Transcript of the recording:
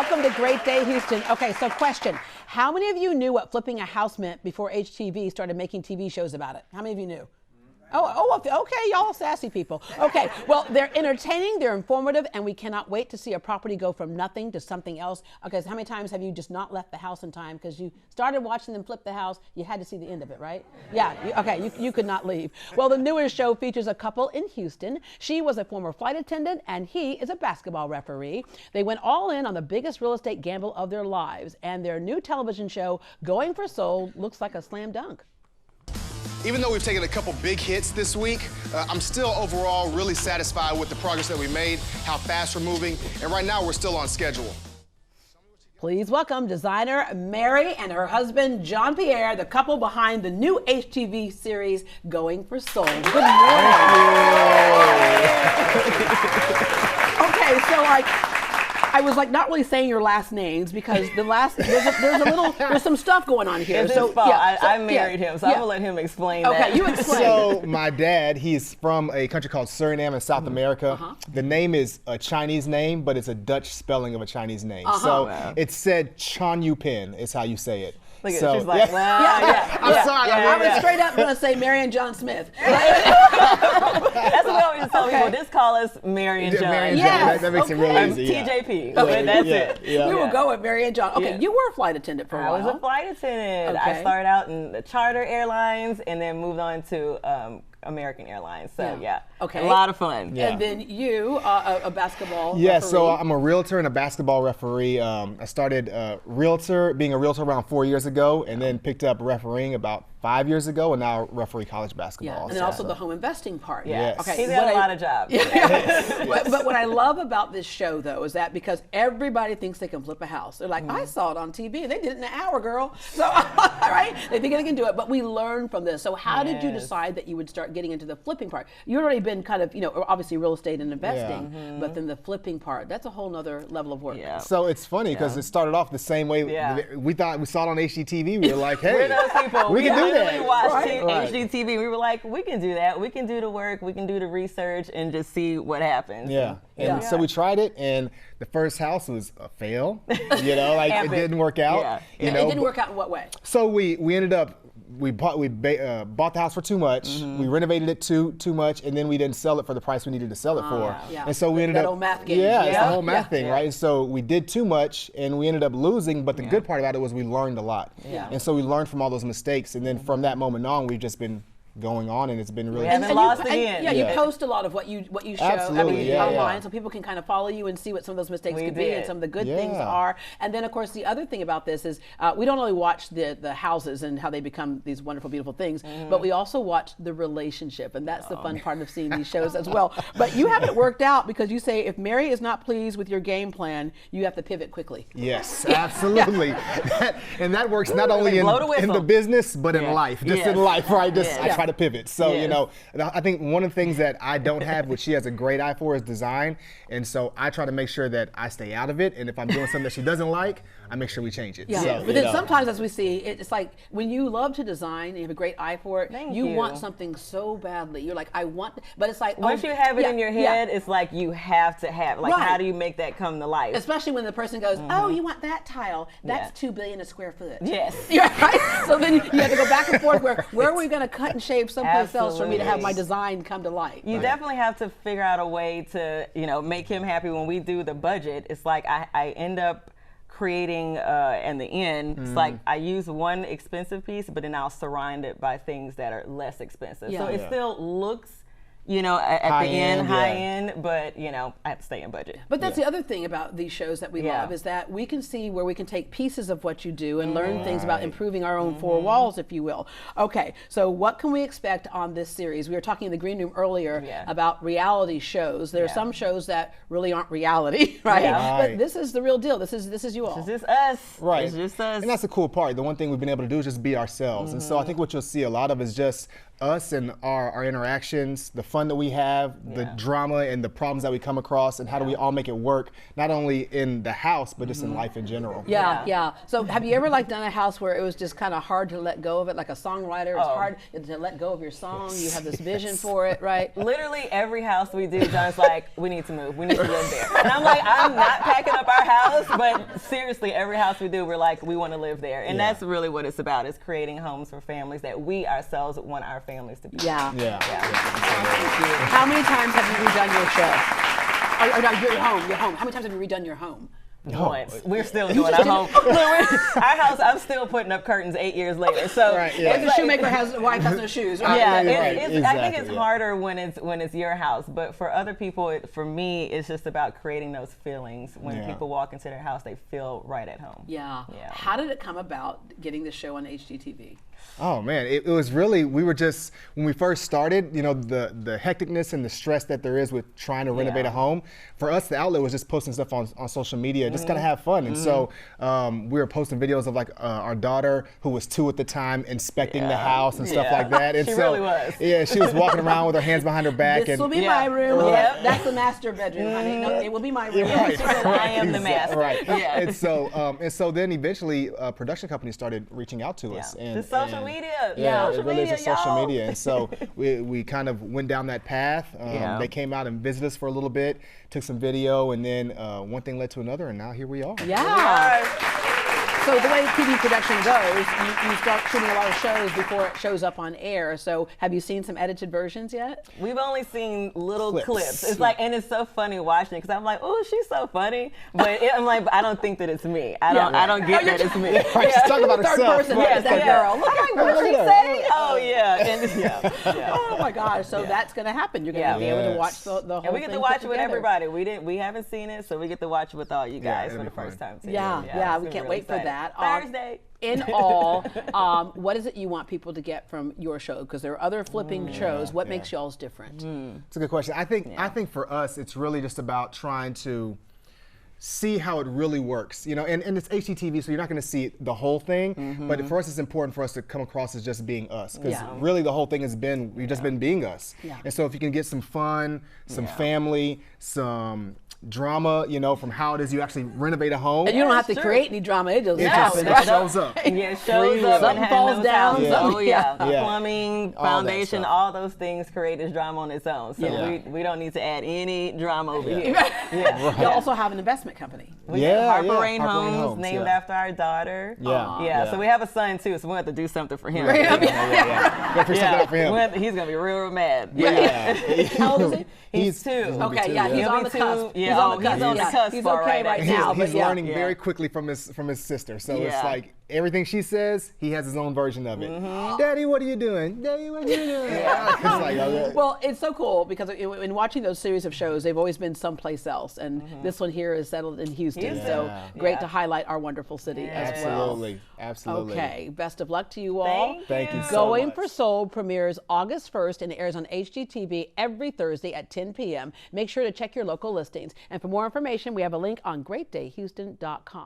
Welcome to Great Day Houston. Okay, so question. How many of you knew what flipping a house meant before HGTV started making TV shows about it? How many of you knew? Okay, y'all sassy people. Okay, well, they're entertaining, they're informative, and we cannot wait to see a property go from nothing to something else. Okay, so how many times have you just not left the house in time because you started watching them flip the house, you had to see the end of it, right? Yeah, you could not leave. Well, the newest show features a couple in Houston. She was a former flight attendant, and he is a basketball referee. They went all in on the biggest real estate gamble of their lives, and their new television show, Going for Soul, looks like a slam dunk. Even though we've taken a couple big hits this week, I'm still overall really satisfied with the progress that we made, how fast we're moving, and right now we're still on schedule. Please welcome designer Mary and her husband Jon Pierre, the couple behind the new HGTV series Going for Soul. Good morning. Okay, so I was like not really saying your last names because there's some stuff going on here. It's his fault. I married him, so I'm gonna let him explain that. Okay, you explain. So my dad, he's from a country called Suriname in South America. The name is a Chinese name, but it's a Dutch spelling of a Chinese name. So it said Tjon-Joe-Pin is how you say it. Look at so, she's like, I'm sorry. I was straight up going to say Mary and John Smith. That's what we always tell people. Just call us Mary and John. Mary and John. That makes it real easy. TJP. That's it. We will go with Mary and John. Okay, you were a flight attendant for a while. I was a flight attendant. I started out in the charter airlines and then moved on to American Airlines. So okay, a lot of fun. And then you, a basketball referee. So I'm a realtor and a basketball referee. I started being a realtor around 4 years ago, and then picked up refereeing about 5 years ago, and now referee college basketball. And then also the home investing part. Yes. Okay, he's got a lot of jobs. But what I love about this show, though, is that because everybody thinks they can flip a house. They're like, I saw it on TV, and they did it in an hour, girl. So, right? They think they can do it, but we learn from this. So how did you decide that you would start getting into the flipping part? You've already been kind of, obviously real estate and investing, but then the flipping part, that's a whole nother level of work. So it's funny because it started off the same way. We thought we saw it on HGTV. We were like, hey, we're those people. we can do that. We watched HGTV. We were like, we can do that. We can do the work. We can do the research and just see what happens. So we tried it, and the first house was a fail. It didn't work out. It didn't work out in what way? So we ended up. We bought the house for too much. We renovated it too much, and then we didn't sell it for the price we needed to sell it for. And so we ended up. That old math game. It's the whole math thing, right? And so we did too much, and we ended up losing. But the good part about it was we learned a lot. And so we learned from all those mistakes, and then from that moment on, we've just been going on, and it's been really. We haven't lost again. You post a lot of what you show. Absolutely, online, so people can kind of follow you and see what some of those mistakes could be and some of the good things are. And then, of course, the other thing about this is we don't only watch the houses and how they become these wonderful, beautiful things, but we also watch the relationship, and that's the fun part of seeing these shows as well. But you have it worked out because you say if Mary is not pleased with your game plan, you have to pivot quickly. Yes, absolutely. And that works not only in the business, but in life. Just in life, right? I try to pivot. So, I think one of the things that I don't have, which she has a great eye for, is design. And so I try to make sure that I stay out of it. And if I'm doing something that she doesn't like, I make sure we change it. So, but then sometimes, as we see, it's like when you love to design and you have a great eye for it, you want something so badly. You're like, I want, but it's like, once you have it in your head, it's like you have to have, like, how do you make that come to life? Especially when the person goes, oh, you want that tile? That's 2 billion a square foot. Yes. Right? So then you have to go back and forth. Where are we going to cut and shave someplace else for me to have my design come to light? You definitely have to figure out a way to, make him happy. When we do the budget, it's like I end up creating in the end, it's like I use one expensive piece, but then I'll surround it by things that are less expensive. So it still looks, at the end, high end, but I have to stay in budget. But that's the other thing about these shows that we love is that we can see where we can take pieces of what you do and learn things about improving our own four walls, if you will. Okay, so what can we expect on this series? We were talking in the green room earlier about reality shows. There are some shows that really aren't reality, right? But this is the real deal. This is you all. This is us. Right. It's just us. And that's the cool part. The one thing we've been able to do is just be ourselves. And so I think what you'll see a lot of is just us and our interactions, the fun that we have, the drama and the problems that we come across, and how do we all make it work, not only in the house, but just in life in general. Yeah. So have you ever done a house where it was just kind of hard to let go of it? Like a songwriter, it's hard to let go of your song. You have this vision for it, right? Literally every house we do, John's like, we need to move. We need to live there. And I'm like, I'm not packing up our house, but seriously, every house we do, we're like, we want to live there. And that's really what it's about, is creating homes for families that we ourselves want our families to be. Yeah. How many times have you redone your show? Or no, your home. How many times have you redone your home? Once. We're still doing our home. Our house, I'm still putting up curtains 8 years later. So the shoemaker has a wife has no shoes. Right? Yeah, I think it's harder when it's your house, but for other people, for me, it's just about creating those feelings. When people walk into their house, they feel right at home. Yeah. How did it come about getting the show on HGTV? Oh man, it was really, we were just, when we first started, the hecticness and the stress that there is with trying to renovate a home. For us, the outlet was just posting stuff on social media, just kind of have fun. And so we were posting videos of our daughter, who was 2 at the time, inspecting the house and stuff like that. And she really was. Yeah, she was walking around with her hands behind her back. This will be my room. That's the master bedroom, honey. No, it will be my room. I am the master. Right. Yeah. And so then eventually production companies started reaching out to us. And social media. It really is social media. And so we kind of went down that path. They came out and visited us for a little bit, took some video, and then one thing led to another, and now here we are. So the way TV production goes, you start shooting a lot of shows before it shows up on air. So have you seen some edited versions yet? We've only seen little clips. It's like, and it's so funny watching it, because I'm like, oh, she's so funny. But I'm like, I don't think that it's me. I don't get that it's me. She's talking about herself. Third person, that girl. Look at what she say. Oh yeah. Oh my gosh. So that's going to happen. You're going to be able to watch the whole thing. And we get to watch it with everybody. We haven't seen it, so we get to watch it with all you guys for the first time too. Yeah. We can't wait for that. Thursday. In all, what is it you want people to get from your show? Because there are other flipping shows. What makes y'all's different? It's a good question. I think for us, it's really just about trying to see how it really works, and it's HGTV, so you're not going to see the whole thing. But for us, it's important for us to come across as just being us, because really the whole thing has been we've just been being us. And so if you can get some fun, some family, some drama, from how it is you actually renovate a home. And you don't have to create any drama. It just happens. It shows up. It shows up. Something falls down. Plumbing, foundation, all those things create this drama on its own. So we don't need to add any drama over here. You also have an investment company. Harper Rain Homes, named after our daughter. So we have a son too, so we'll have to do something for him. He's gonna be real mad. How old is he? He's 2. Okay, he's on the cusp. He's on the cusp. He's okay right now. He's learning very quickly from his sister. So it's like everything she says, he has his own version of it. Daddy, what are you doing? Daddy, what are you doing? Well, it's so cool because in watching those series of shows, they've always been someplace else, and this one here is settled in Houston. So great to highlight our wonderful city as well. Absolutely. Okay, best of luck to you all. Thank you so Going much. for Sold premieres August 1st and airs on HGTV every Thursday at 10 p.m. Make sure to check your local listings. And for more information, we have a link on greatdayhouston.com.